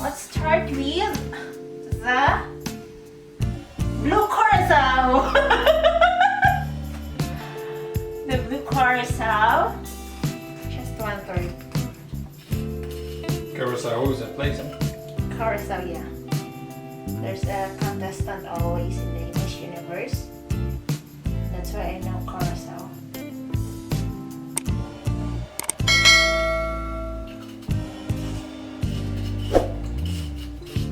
Let's start with the blue curacao. The blue curacao. Just 1/3. Curacao is a place, huh? Curacao, yeah. There's a contestant always in the Miss Universe. That's why I know Curacao.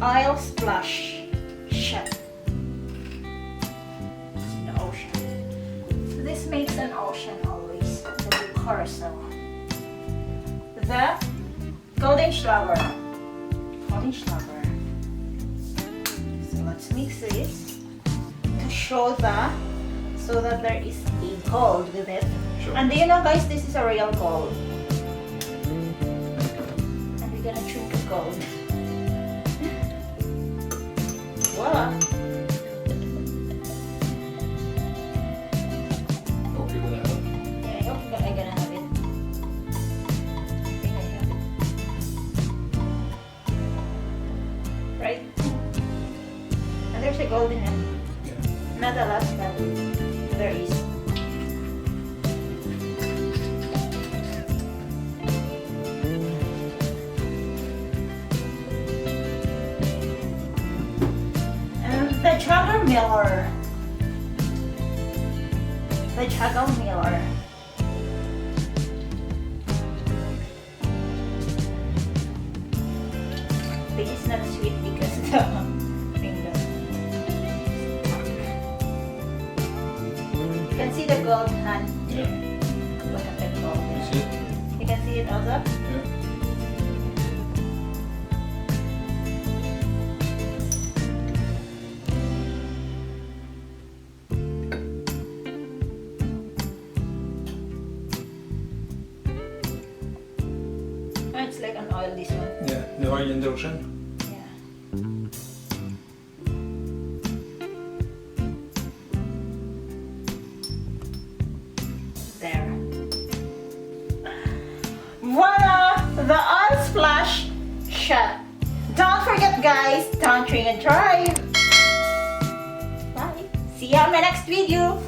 Oil splash shot in the ocean. So this makes an ocean always. The blue Curacao. The golden shower. Golden shower. So let's mix this to show that so that there is a gold with it. Sure. And do you know, guys, this is a real gold. And we're gonna drink the gold. Voila! Hope you're gonna have it. Yeah, I hope I'm gonna have it. I think I have it. Right? And there's a gold in it. Yeah. Not a lot, but there is. And the jugger miller. The jugger miller. This is not sweet because the finger. You can see the gold hand. Yeah. Look at the gold. You see it? You can see it also. Yeah. Oh, it's like an oil, this one. Yeah. The oil in the ocean. Yeah. There. Voila! The oil splash shot. Don't forget, guys, don't drink and drive. Bye. See you on my next video.